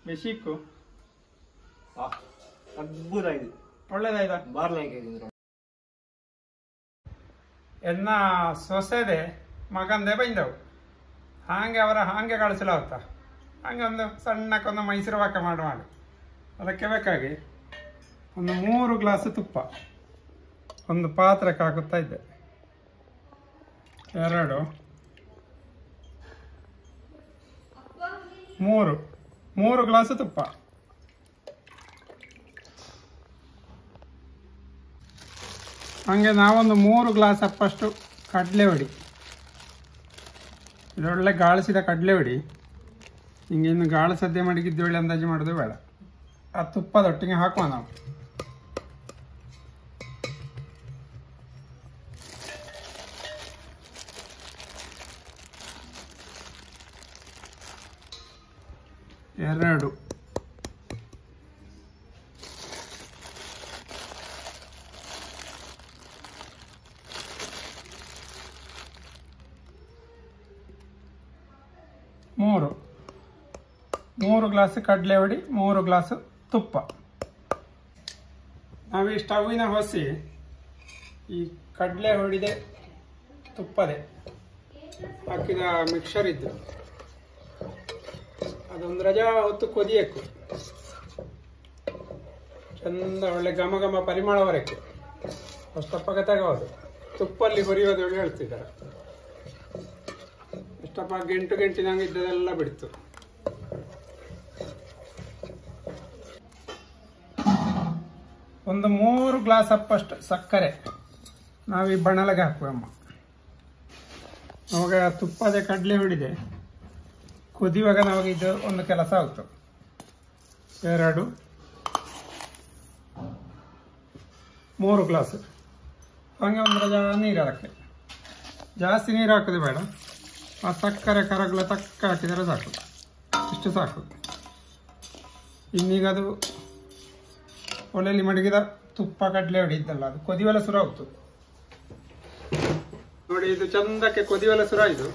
ಬೆಶಿಕ್ಕು ಅದ್ಭುತ ಇದು, ಒಳ್ಳೇದಾಯ್ತಾ? ಬಾರ್ಲಾಯ್ಕೆ ಎನ್ನ ಸೊಸೆದೆ ಮಗಂದೆ ಬೈಂದವು ಹಾಗೆ ಅವರ ಹಾಗೆ ಕಳಿಸಲಾಗುತ್ತಾ ಹಾಗೆ ಒಂದು ಸಣ್ಣಕ್ಕೊಂದು ಮೈಸೂರು ಪಾಕ ಮಾಡಿ ಅದಕ್ಕೆ ಬೇಕಾಗಿ ಒಂದು 3 ಗ್ಲಾಸ್ ತುಪ್ಪ ಒಂದು ಪಾತ್ರಕ್ಕೆ ಹಾಕುತ್ತಾ ಇದ್ದೆ. 2 3 ಗ್ಲಾಸ್ ತುಪ್ಪ, ಹಾಗೆ ನಾವೊಂದು 3 ಗ್ಲಾಸ್ ಅಪ್ಪಷ್ಟು ಕಡಲೆ ಹೊಡಿ. ಇದೊಳ್ಳೆ ಗಾಳಿಸಿದ ಕಡಲೆ ಹೊಡಿ. ಹಿಂಗಿನ್ನು ಗಾಳಿ ಸದ್ಯ ಮಡಗಿದ್ದು ಒಳ್ಳೆ ಅಂದಾಜು ಮಾಡೋದು ಬೇಡ. ಆ ತುಪ್ಪದೊಟ್ಟಿಗೆ ಹಾಕುವ ನಾವು. ಎರಡು 3 ಗ್ಲಾಸ್ ಕಡಲೆ ಹೊಡಿ, 3 ಗ್ಲಾಸ್ ತುಪ್ಪ. ನಾವು ಈ ಸ್ಟವ್ವಿನ ಹೊಸಿ ಈ ಕಡಲೆ ಹೊಡಿದೆ ತುಪ್ಪದೆ ಹಾಕಿದ ಮಿಕ್ಸರ್ ಇದ್ದು ಅದೊಂದು ರಜಾ ಹೊತ್ತು ಕೊದಿಯಬೇಕು. ಚಂದ ಒಳ್ಳೆ ಘಮ ಘಮ ಪರಿಮಳ ಬರಕ್ಕೆ ಅಷ್ಟಪ್ಪಗೆ ತಗೋದು. ತುಪ್ಪಲ್ಲಿ ಹುರಿಯೋದು ಹೇಳ್ತಿದ್ದಾರೆ. ಎಷ್ಟಪ್ಪ ಗಂಟಿನಂಗೆ ಇದ್ದದೆಲ್ಲ ಬಿಡ್ತು. ಒಂದು 3 ಗ್ಲಾಸ್ ಅಪ್ಪಷ್ಟು ಸಕ್ಕರೆ ನಾವು ಈ ಬಣಲೆಗೆ ಹಾಕುವಮ್ಮ. ಅವಾಗ ತುಪ್ಪದ ಕಡಲೆ ಹೊಡಿದೆ ಕುದಿಯುವಾಗ ನಮಗೆ ಇದು ಒಂದು ಕೆಲಸ ಆಯಿತು. 2 3 ಗ್ಲಾಸ್ ಹಾಗೆ ಒಂದು ನೀರು ಅದಕ್ಕೆ ಜಾಸ್ತಿ ನೀರು ಹಾಕೋದು ಬೇಡ. ಆ ಸಕ್ಕರೆ ಕರಗಲ ತಕ್ಕ ಹಾಕಿದರೆ ಸಾಕು, ಇಷ್ಟು ಸಾಕು. ಇನ್ನೀಗ ಅದು ಒಲೆಯಲ್ಲಿ ಮಡಗಿದ ತುಪ್ಪ ಕಡಲೆ ಹೊಡಿದ್ದಲ್ಲ ಅದು ಕೊದಿವೆಲ್ಲ ಶುರು ಆಯ್ತು ನೋಡಿ. ಇದು ಚಂದಕ್ಕೆ ಕೊದಿವೆಲ್ಲ ಶುರು ಆಯಿತು.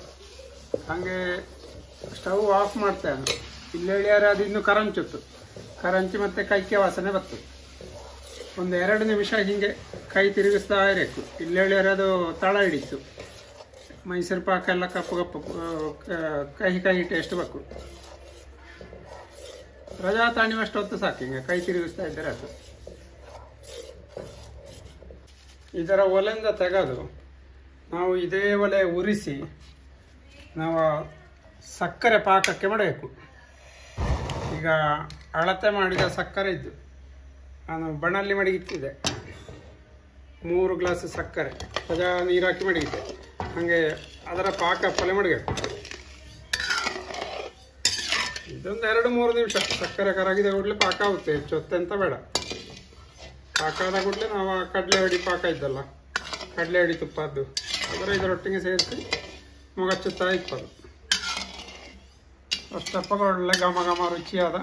ಹಾಗೆ ಸ್ಟವ್ ಆಫ್ ಮಾಡ್ತೇನೆ. ಇಲ್ಲಿ ಹೇಳಿಯಾರೆ ಅದು ಇನ್ನು ಕರಂಚಿ ಮತ್ತೆ ಕೈಕೆ ವಾಸನೆ ಬರ್ತದೆ. ಒಂದು 2 ನಿಮಿಷ ಹಿಂಗೆ ಕೈ ತಿರುಗಿಸ್ತಾ ಇರಬೇಕು. ಇಲ್ಲಿ ಹೇಳಿಯಾರೆ ಅದು ತಳ ಹಿಡಿತು. ಮೈಸೂರು ಪಾಕ ಎಲ್ಲ ಕಪ್ಪು ಕಹಿ ಟೇಸ್ಟ್ ಬೇಕು. ರಜಾ ತಾಣಿವಷ್ಟು ಹೊತ್ತು ಸಾಕು, ಹಿಂಗೆ ಕೈ ತಿರುಗಿಸ್ತಾ ಇದ್ದರೆ ಅದು. ಇದರ ಒಲೆಯಿಂದ ತೆಗೆದು ನಾವು ಇದೇ ಒಲೆ ಉರಿಸಿ ನಾವು ಸಕ್ಕರೆ ಪಾಕಕ್ಕೆ ಮಾಡಬೇಕು. ಈಗ ಅಳತೆ ಮಾಡಿದ ಸಕ್ಕರೆ ಇದ್ದು ನಾನು ಬಣಲ್ಲಿ ಮಡಗಿತ್ತಿದ್ದೆ. 3 ಗ್ಲಾಸ್ ಸಕ್ಕರೆ ರಜಾ ನೀರು ಹಾಕಿ ಮಡಗಿದ್ದೆ. ಹಾಗೆ ಅದರ ಪಾಕ ಪೊಲೆ ಮಡಗಬೇಕು. ಇದೊಂದು 2-3 ನಿಮಿಷ ಸಕ್ಕರೆ ಕರಗಿದ ಕೂಡಲೇ ಪಾಕ ಆಗುತ್ತೆ. ಹೆಚ್ಚು ಹೊತ್ತೆಂತ ಬೇಡ. ಪಾಕ ಆದ ಕೂಡಲೇ ನಾವು ಕಡಲೆ ಹೊಡಿ ಪಾಕ ಇದ್ದಲ್ಲ, ಕಡಲೆ ಹೊಡಿ ತುಪ್ಪದ್ದು ಅದರ ಇದರೊಟ್ಟಿಗೆ ಸೇರಿಸಿ ಮುಗಚ್ಚುತ್ತಾ ಇಪ್ಪದು. ಅಷ್ಟಪ್ಪ ಒಳ್ಳೆ ಘಮ ಘಮ ರುಚಿಯಾದ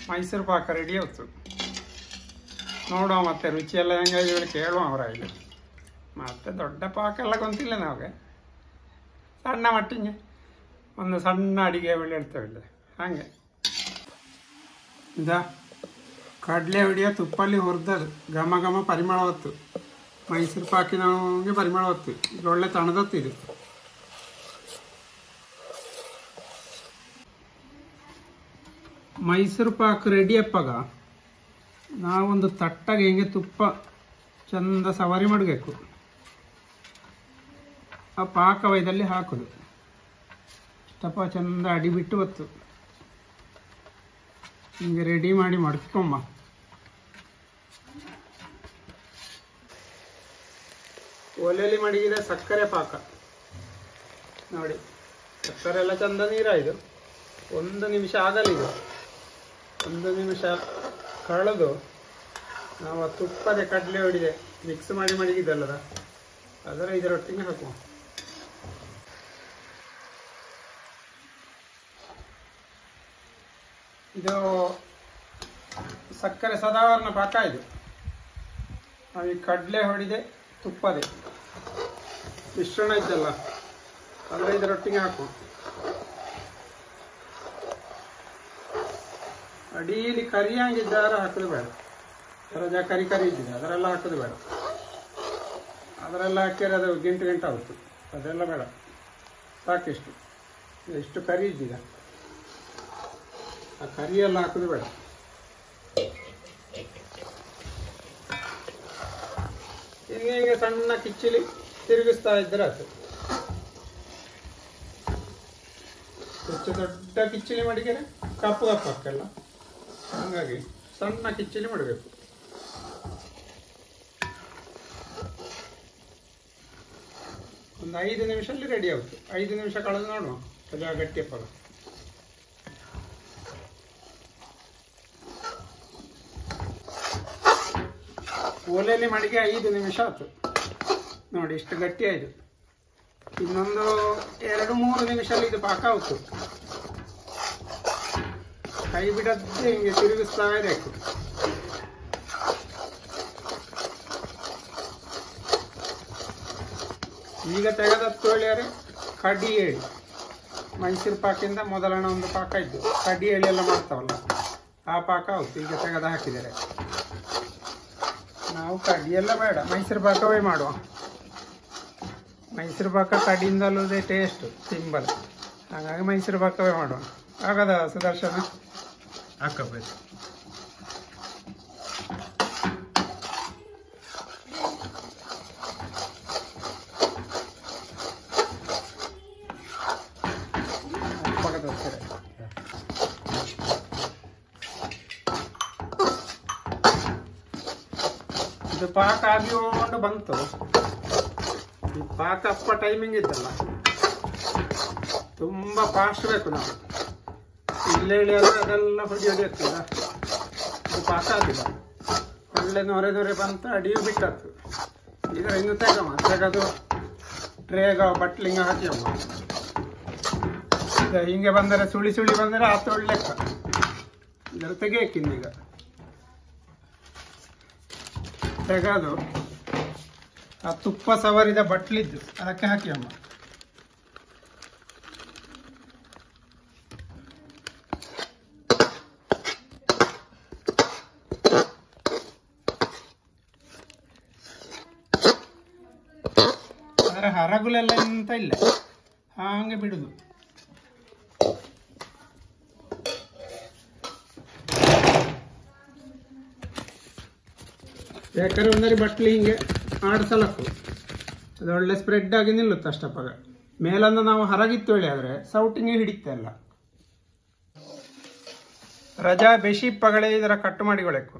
ಮೈಸೂರು ಪಾಕ ರೆಡಿ ಆಯ್ತು. ನೋಡುವ ಮತ್ತೆ ರುಚಿಯೆಲ್ಲ ಹೆಂಗಾಗಿ ಕೇಳುವ ಅವರ ಇಲ್ಲಿ. ಮತ್ತೆ ದೊಡ್ಡ ಪಾಕ ಎಲ್ಲ ಗೊಂತಿಲ್ಲ ನಮಗೆ. ಸಣ್ಣ ಮಟ್ಟಿಗೆ ಒಂದು ಸಣ್ಣ ಅಡಿಗೆ ಒಳ್ಳೆ ಹೇಳ್ತೇವೆ ಹಾಗೆ. ಇದ ಕಡಲೆ ಹೊಡಿಯ ತುಪ್ಪಲ್ಲಿ ಹುರಿದದು ಘಮ ಘಮ ಪರಿಮಳ ಹೊತ್ತು. ಮೈಸೂರು ಪಾಕಿನಗೆ ಪರಿಮಳ ಹೊತ್ತು. ಈಗ ಒಳ್ಳೆ ತಣದತ್ತು ಇದು. ಮೈಸೂರು ಪಾಕ್ ರೆಡಿ ಅಪ್ಪಾಗ ನಾವೊಂದು ತಟ್ಟಗೆ ಹಿಂಗೆ ತುಪ್ಪ ಚಂದ ಸವಾರಿ ಮಾಡಬೇಕು. ಆ ಪಾಕ ವೈದಲ್ಲಿ ಹಾಕೋದು. ತಪ್ಪ ಚಂದ ಅಡಿ ಬಿಟ್ಟು ಹೊತ್ತು ಹಿಂಗೆ ರೆಡಿ ಮಾಡಿ ಮಡ್ಕೊಂಬ. ಒಲೆಯಲ್ಲಿ ಮಡಗಿದ ಸಕ್ಕರೆ ಪಾಕ ನೋಡಿ. ಸಕ್ಕರೆ ಎಲ್ಲ ಚಂದ ನೀರಾಯಿತು. 1 ನಿಮಿಷ ಆಗಲಿದು. 1 ನಿಮಿಷ ಕಳೆದು ನಾವು ತುಪ್ಪದ ಕಡಲೆ ಹೊಡಿದೆ ಮಿಕ್ಸ್ ಮಾಡಿ ಮಡಗಿದ್ದಲ್ಲದ ಅದರ ಇದರೊಟ್ಟಿಗೆ ಹಾಕುವ. ಇದು ಸಕ್ಕರೆ ಸಾಧಾರಣ ಪಾಕ. ಇದು ನಾವು ಈ ಕಡಲೆ ಹೊಡಿದೆ ತುಪ್ಪದೆ ಮಿಶ್ರಣ ಇದ್ದಲ್ಲ ಅದರ ಇದರೊಟ್ಟಿಗೆ ಹಾಕುವ. ಅಡೀಲಿ ಕರಿಯಂಗಿದ್ದಾರ ಹಾಕೋದು ಬೇಡ. ರಜಾ ಕರಿ ಇದ್ದಿದೆ ಅದರೆಲ್ಲ ಹಾಕೋದು ಬೇಡ. ಅದರೆಲ್ಲ ಹಾಕಿದ್ರೆ ಅದು ಗಂಟು ಆಗುತ್ತೆ, ಅದೆಲ್ಲ ಬೇಡ. ಸಾಕಿಷ್ಟು ಎಷ್ಟು ಕರಿ ಇದ್ದೀಗ ಆ ಕರಿಯೆಲ್ಲ ಹಾಕೋದು ಬೇಡ. ಹಿಂಗೆ ಸಣ್ಣ ಕಿಚ್ಚಲಿ ತಿರುಗಿಸ್ತಾ ಇದ್ರೆ ಅದು ಹೆಚ್ಚು ದೊಡ್ಡ ಕಿಚ್ಚಲಿ ಮಾಡಿದರೆ ಕಪ್ಪು ಹಾಕಲ್ಲ. ಹಾಗಾಗಿ ಸಣ್ಣ ಕಿಚ್ಚಲಿ ಮಾಡಬೇಕು. ಒಂದು 5 ನಿಮಿಷದಲ್ಲಿ ರೆಡಿ ಆಗುತ್ತೆ. 5 ನಿಮಿಷ ಕಳೆದು ನೋಡುವ ಅದು ಗಟ್ಟಿಯಪ್ಪಲ್ಲ. ಒಲೆಯಲ್ಲಿ ಮಾಡಿಗೆ 5 ನಿಮಿಷ ಆಯ್ತು ನೋಡಿ, ಇಷ್ಟು ಗಟ್ಟಿ ಆಯ್ತು. ಇನ್ನೊಂದು 2-3 ನಿಮಿಷದಲ್ಲಿ ಇದು ಪಾಕ ಆಯ್ತು. ಕೈ ಬಿಡದ್ದೆ ಹಿಂಗೆ ತಿರುಗಿಸ್ತಾ ಇರಬೇಕು. ಈಗ ತೆಗೆದ ತೊಳೆಯರೆ ಕಡ್ಡಿ ಏಳಿ, ಮೈಸೂರು ಪಾಕಿಂದ ಮೊದಲನ ಒಂದು ಪಾಕ ಇದ್ದು ಕಡ್ಡಿ ಏಳಿ ಎಲ್ಲ ಮಾಡ್ತಾವಲ್ಲ ಆ ಪಾಕ ಆಯ್ತು. ಈಗ ತೆಗೆದು ಹಾಕಿದ್ದಾರೆ. ನಾವು ಕಡ್ಡಿ ಎಲ್ಲ ಬೇಡ, ಮೈಸೂರು ಪಾಕವೇ ಮಾಡುವ. ಮೈಸೂರು ಪಾಕ ಕಡ್ಡಿಯಿಂದಲ್ಲದೆ ಟೇಸ್ಟ್ ಸಿಂಬಲ್, ಹಾಗಾಗಿ ಮೈಸೂರು ಪಾಕವೇ ಮಾಡುವ. ಆಗದ ಸುದರ್ಶನ ಹಾಕಬೇಕು. ಇದು ಪಾಕ ಆಗಿ ಹೋಗ್ಕೊಂಡು ಬಂತು. ಈ ಪಾಕ ಅಪ್ಪ ಟೈಮಿಂಗ್ ಇದ್ದಲ್ಲ, ತುಂಬಾ ಫಾಸ್ಟ್ ಬೇಕು. ನಾವು ಇಲ್ಲೇಳಿ ಅದೆಲ್ಲ ಹೊಡಿ ಆಗ್ತದ. ಇದು ಪಾಕ ಆಗಿಲ್ಲ, ಒಳ್ಳೆ ನೊರೆ ಬಂತ ಅಡಿಯು ಬಿಟ್ಟತ್ತು. ಈಗ ಇನ್ನು ತೆಗದು ಟ್ರೇಗ ಬಟ್ಲಿಂಗ ಹಾಕಿಯಮ್ಮ. ಹಿಂಗೆ ಬಂದರೆ ಸುಳಿ ಬಂದರೆ ಆತ ಒಳ್ಳೆ ಲೆಕ್ಕ. ಇದರ ತೆಗೆಯಕ್ಕಿಂದೀಗ ತೆಗೆದು ಆ ತುಪ್ಪ ಸವರಿದ ಬಟ್ಲಿದ್ದು ಅದಕ್ಕೆ ಹಾಕಿ ಅಮ್ಮ. ಅದರ ಹರಗುಲೆಲ್ಲ ಎಂತ ಇಲ್ಲ, ಹಾಗೆ ಬಿಡುದು. ಬೇಕಾದ್ರೆ ಒಂದರೆ ಬಟ್ಲಿ ಹಿಂಗೆ ಆಡಿಸಲಕ್ಕು, ಅದು ಒಳ್ಳೆ ಸ್ಪ್ರೆಡ್ ಆಗಿ ನಿಲ್ಲುತ್ತೆ ಅಷ್ಟಪ್ಪಾಗ. ಮೇಲನ್ನು ನಾವು ಹರಗಿತ್ತು ಹೇಳಿ ಆದರೆ ಸೌಟಿಂಗ್ ಹಿಡಿತೆ ಅಲ್ಲ. ರಜಾ ಬೆಶಿಪ್ಪಗಳೇ ಇದರ ಕಟ್ಟು ಮಾಡಿಕೊಳಕು.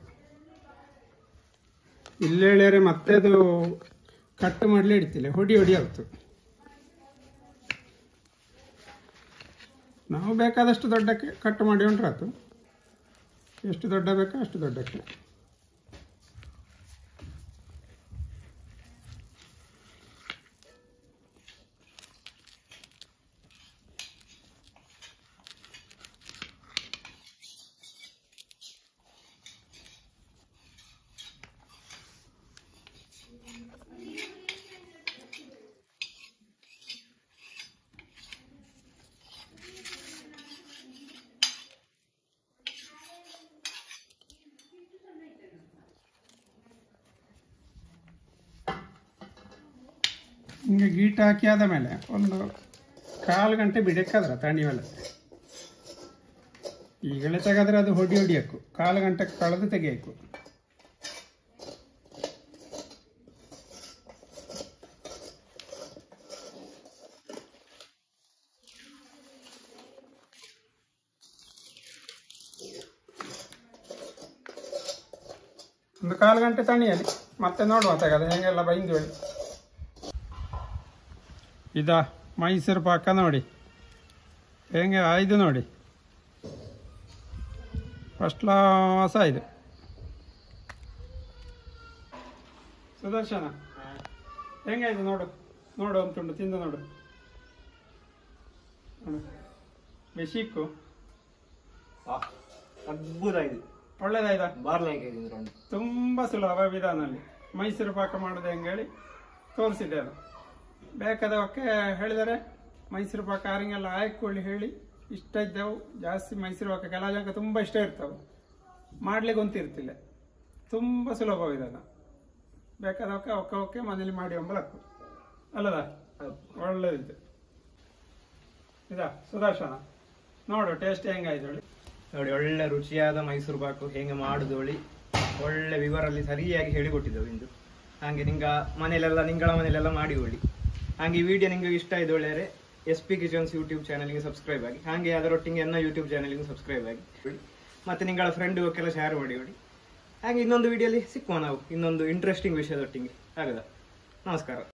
ಇಲ್ಲಿ ಹೇಳಿದರೆ ಮತ್ತೆ ಅದು ಕಟ್ಟು ಮಾಡಲಿ ಹಿಡಿತಿಲ್ಲ, ಹೊಡಿ ಆಗುತ್ತೆ. ನಾವು ಬೇಕಾದಷ್ಟು ದೊಡ್ಡಕ್ಕೆ ಕಟ್ಟು ಮಾಡಿ ಹೊಂಟ್ರಾತು. ಎಷ್ಟು ದೊಡ್ಡ ಬೇಕೋ ಅಷ್ಟು ದೊಡ್ಡಕ್ಕೆ. ಹಿಂಗೆ ಗೀಟ್ ಹಾಕಿ ಆದ ಮೇಲೆ ಒಂದು 1/4 ಗಂಟೆ ಬಿಡಕ್ಕಾದ್ರೆ ತಣ್ಣಿ ಮೇಲೆ. ಈಗಲೇ ತೆಗೆದ್ರೆ ಅದು ಹೊಡಿಯಬೇಕು. 1/4 ಗಂಟೆ ಕಳೆದು ತೆಗೆಯಬೇಕು. ಒಂದು 1/4 ಗಂಟೆ ತಣಿಯಲ್ಲಿ ಮತ್ತೆ ನೋಡುವ ತೆಗೆದು ಹೆಂಗೆಲ್ಲ ಬೈಂದು ಹೇಳಿ. ಇದ ಮೈಸೂರು ಪಾಕ ನೋಡಿ ಹೆಂಗೆ ಆಯ್ದು ನೋಡಿ, ಫಸ್ಟ್ ಕ್ಲಾಸ್ ಆಯ್ತು. ಸುದರ್ಶನ ಹೆಂಗಾಯ್ತು ನೋಡು, ನೋಡು ಅಂತುಂಡು, ತಿಂದು ನೋಡು. ನೋಡು ಬೆಶಿಕ್ಕು ಅದ್ಭುತ ಆಯ್ತು, ಒಳ್ಳೇದಾಯ್ತಾ? ಬಾರ್ಲಾಯ್ತು. ತುಂಬ ಸುಲಭ ವಿಧಾನಲ್ಲಿ ಮೈಸೂರು ಪಾಕ ಮಾಡೋದು ಹೆಂಗೆ ಹೇಳಿ ತೋರಿಸಿದ್ದೆ. ಅದು ಬೇಕಾದವಕ್ಕೆ ಹೇಳಿದರೆ ಮೈಸೂರು ಪಾಕ ಯಾರಿಗೆಲ್ಲ ಆಯ್ಕೊಳ್ಳಿ ಹೇಳಿ. ಇಷ್ಟ ಇದ್ದವು ಜಾಸ್ತಿ ಮೈಸೂರು ಪಾಕ ಕೆಲವು ಜನಕ್ಕೆ ತುಂಬ ಇಷ್ಟ ಇರ್ತವೆ. ಮಾಡ್ಲಿಕ್ಕೆ ಗೊತ್ತಿರ್ತಿಲ್ಲ. ತುಂಬ ಸುಲಭವಿದಲ್ಲ, ಬೇಕಾದವಕ್ಕೆ ಅವಕ್ಕೆ ಮನೇಲಿ ಮಾಡಿ ಎಂಬಲಕ್ಕು ಅಲ್ಲದ ಒಳ್ಳೆದಿತ್ತು. ಇದಾ ಸುದರ್ಶನ ನೋಡು ಟೇಸ್ಟ್ ಹೆಂಗಾಯ್ತು ಹೇಳಿ. ನೋಡಿ ಒಳ್ಳೆ ರುಚಿಯಾದ ಮೈಸೂರು ಪಾಕು ಹೆಂಗೆ ಮಾಡುದು ಹೇಳಿ ಒಳ್ಳೆ ವಿವರಲ್ಲಿ ಸರಿಯಾಗಿ ಹೇಳಿಕೊಟ್ಟಿದ್ದೆವು ಇಂದು. ಹಾಗೆ ನಿಂಗಳ ಮನೆಯಲ್ಲೆಲ್ಲ ಮಾಡಿ ಒಳ್ಳಿ. ಹಾಗೆ ಈ ವಿಡಿಯೋ ನಿಮಗೆ ಇಷ್ಟ ಆಯ್ತು ಒಳ್ಳೆಯರೆ SP ಕಿಚನ್ಸ್ ಯೂಟ್ಯೂಬ್ ಚಾನಲ್ಗೆ ಸಬ್ಸ್ಕ್ರೈಬ್ ಆಗಿ, ಹಾಗೆ ಅದರೊಟ್ಟಿಗೆ ನನ್ನ ಯೂಟ್ಯೂಬ್ ಚಾನಲ್ಗೆ ಸಬ್ಸ್ಕ್ರೈಬ್ ಆಗಿ, ಮತ್ತೆ ನಿಂಗಳ ಫ್ರೆಂಡ್ಗೆಲ್ಲ ಶೇರ್ ಮಾಡಿ ಹೊಡಿ. ಹಾಗೆ ಇನ್ನೊಂದು ವಿಡಿಯೋಲಿ ಸಿಕ್ಕುವ ನಾವು ಇನ್ನೊಂದು ಇಂಟ್ರೆಸ್ಟಿಂಗ್ ವಿಷಯದೊಟ್ಟಿಗೆ. ಆಗದ ನಮಸ್ಕಾರ.